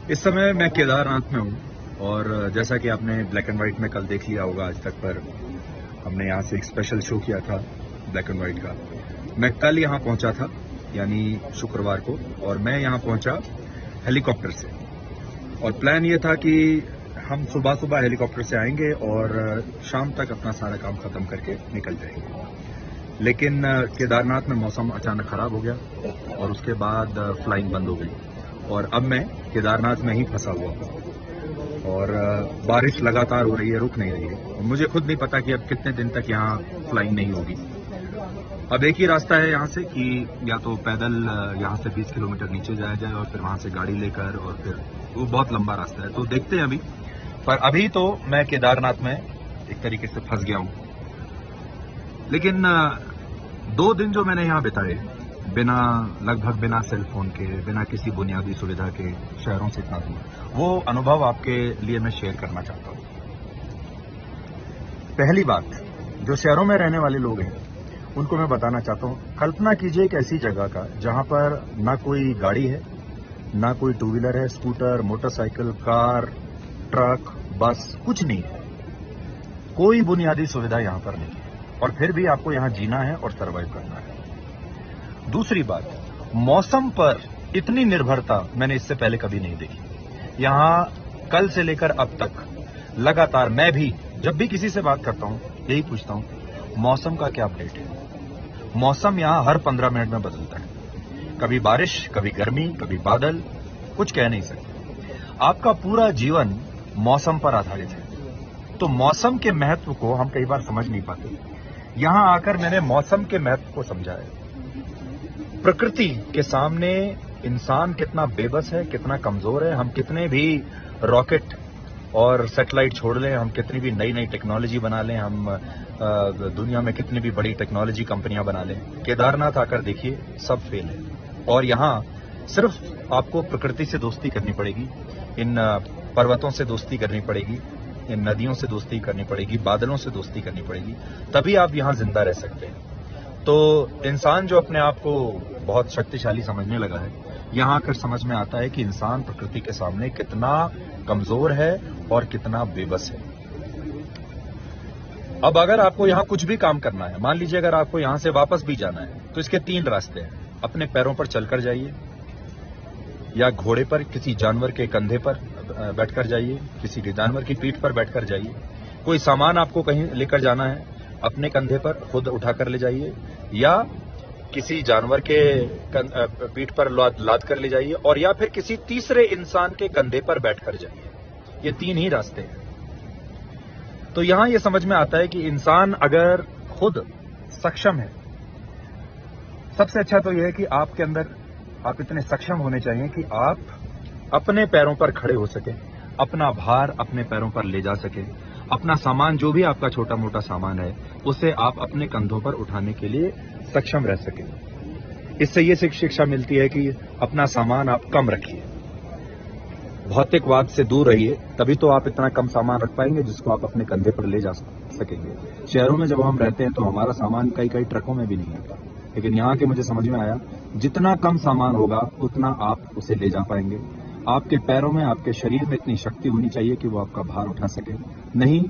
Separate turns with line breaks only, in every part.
इस समय मैं केदारनाथ में हूँ और जैसा कि आपने ब्लैक एंड व्हाइट में कल देख लिया होगा आज तक, पर हमने यहाँ से एक स्पेशल शो किया था ब्लैक एंड व्हाइट का। मैं कल यहाँ पहुँचा था, यानी शुक्रवार को, और मैं यहाँ पहुँचा हेलीकॉप्टर से। और प्लान ये था कि हम सुबह सुबह हेलीकॉप्टर से आएंगे और शाम तक अपना सारा काम खत्म करके निकल जाएंगे। लेकिन केदारनाथ में मौसम अचानक खराब हो गया और उसके बाद फ्लाइंग बंद हो गई और अब मैं केदारनाथ में ही फंसा हुआ हूँ और बारिश लगातार हो रही है, रुक नहीं रही है। और मुझे खुद नहीं पता कि अब कितने दिन तक यहाँ फ्लाइंग नहीं होगी। अब एक ही रास्ता है यहाँ से कि या तो पैदल यहाँ से 20 किलोमीटर नीचे जाया जाए और फिर वहाँ से गाड़ी लेकर, और फिर वो बहुत लंबा रास्ता है, तो देखते हैं अभी। पर अभी तो मैं केदारनाथ में एक तरीके से फंस गया हूँ। लेकिन 2 दिन जो मैंने यहाँ बिताए लगभग बिना सेल फोन के, बिना किसी बुनियादी सुविधा के, शहरों से इतना दूर, वो अनुभव आपके लिए मैं शेयर करना चाहता हूँ। पहली बात, जो शहरों में रहने वाले लोग हैं उनको मैं बताना चाहता हूँ, कल्पना कीजिए एक ऐसी जगह का जहां पर ना कोई गाड़ी है, ना कोई टू व्हीलर है, स्कूटर, मोटरसाइकिल, कार, ट्रक, बस, कुछ नहीं है। कोई बुनियादी सुविधा यहां पर नहीं है और फिर भी आपको यहां जीना है और सर्वाइव करना है। दूसरी बात, मौसम पर इतनी निर्भरता मैंने इससे पहले कभी नहीं देखी। यहां कल से लेकर अब तक लगातार मैं भी जब भी किसी से बात करता हूं यही पूछता हूं, मौसम का क्या अपडेट है। मौसम यहां हर 15 मिनट में बदलता है, कभी बारिश, कभी गर्मी, कभी बादल, कुछ कह नहीं सकते। आपका पूरा जीवन मौसम पर आधारित है, तो मौसम के महत्व को हम कई बार समझ नहीं पाते। यहां आकर मैंने मौसम के महत्व को समझा है। प्रकृति के सामने इंसान कितना बेबस है, कितना कमजोर है। हम कितने भी रॉकेट और सैटेलाइट छोड़ लें, हम कितनी भी नई नई टेक्नोलॉजी बना लें, हम दुनिया में कितनी भी बड़ी टेक्नोलॉजी कंपनियां बना लें, केदारनाथ आकर देखिए सब फेल है। और यहां सिर्फ आपको प्रकृति से दोस्ती करनी पड़ेगी, इन पर्वतों से दोस्ती करनी पड़ेगी, इन नदियों से दोस्ती करनी पड़ेगी, बादलों से दोस्ती करनी पड़ेगी, तभी आप यहां जिंदा रह सकते हैं। तो इंसान जो अपने आप को बहुत शक्तिशाली समझने लगा है, यहां आकर समझ में आता है कि इंसान प्रकृति के सामने कितना कमजोर है और कितना बेबस है। अब अगर आपको यहां कुछ भी काम करना है, मान लीजिए अगर आपको यहां से वापस भी जाना है, तो इसके 3 रास्ते हैं। अपने पैरों पर चलकर जाइए, या घोड़े पर किसी जानवर के कंधे पर बैठकर जाइए, किसी के जानवर की पीठ पर बैठकर जाइए। कोई सामान आपको कहीं लेकर जाना है, अपने कंधे पर खुद उठाकर ले जाइए, या किसी जानवर के पीठ पर लाद कर ले जाइए, और या फिर किसी तीसरे इंसान के कंधे पर बैठकर जाइए। ये 3 ही रास्ते हैं। तो यहां ये समझ में आता है कि इंसान अगर खुद सक्षम है, सबसे अच्छा तो यह है कि आपके अंदर आप इतने सक्षम होने चाहिए कि आप अपने पैरों पर खड़े हो सके, अपना भार अपने पैरों पर ले जा सके, अपना सामान, जो भी आपका छोटा मोटा सामान है, उसे आप अपने कंधों पर उठाने के लिए सक्षम रह सके। इससे ये शिक्षा मिलती है कि अपना सामान आप कम रखिए, भौतिकवाद से दूर रहिए, तभी तो आप इतना कम सामान रख पाएंगे जिसको आप अपने कंधे पर ले जा सकेंगे। शहरों में जब हम रहते हैं तो हमारा सामान कई कई ट्रकों में भी नहीं आता, लेकिन यहाँ के मुझे समझ में आया, जितना कम सामान होगा उतना आप उसे ले जा पाएंगे। आपके पैरों में, आपके शरीर में इतनी शक्ति होनी चाहिए कि वो आपका भार उठा सके। नहीं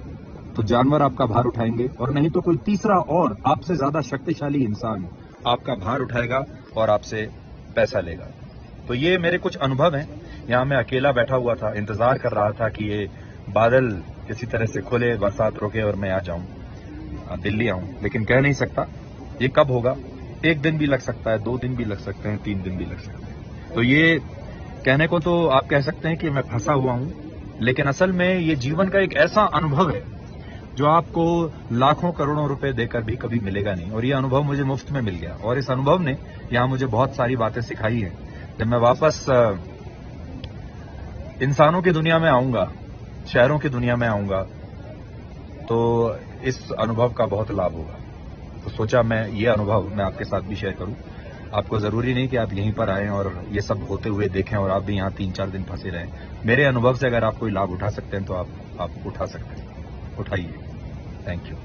तो जानवर आपका भार उठाएंगे, और नहीं तो कोई तीसरा और आपसे ज्यादा शक्तिशाली इंसान आपका भार उठाएगा और आपसे पैसा लेगा। तो ये मेरे कुछ अनुभव हैं। यहाँ मैं अकेला बैठा हुआ था, इंतजार कर रहा था कि ये बादल किसी तरह से खुले, बरसात रुके और मैं आ जाऊं, दिल्ली आऊं, लेकिन कह नहीं सकता ये कब होगा। 1 दिन भी लग सकता है, 2 दिन भी लग सकते हैं, 3 दिन भी लग सकते हैं। तो ये कहने को तो आप कह सकते हैं कि मैं फंसा हुआ हूं, लेकिन असल में ये जीवन का एक ऐसा अनुभव है जो आपको लाखों करोड़ों रुपए देकर भी कभी मिलेगा नहीं। और ये अनुभव मुझे मुफ्त में मिल गया, और इस अनुभव ने यहां मुझे बहुत सारी बातें सिखाई हैं। जब मैं वापस इंसानों की दुनिया में आऊंगा, शहरों की दुनिया में आऊंगा, तो इस अनुभव का बहुत लाभ होगा। तो सोचा ये अनुभव मैं आपके साथ भी शेयर करूं। आपको जरूरी नहीं कि आप यहीं पर आएं और ये सब होते हुए देखें और आप भी यहाँ 3-4 दिन फंसे रहें। मेरे अनुभव से अगर आप कोई लाभ उठा सकते हैं तो आप उठा सकते हैं, उठाइए। Thank you.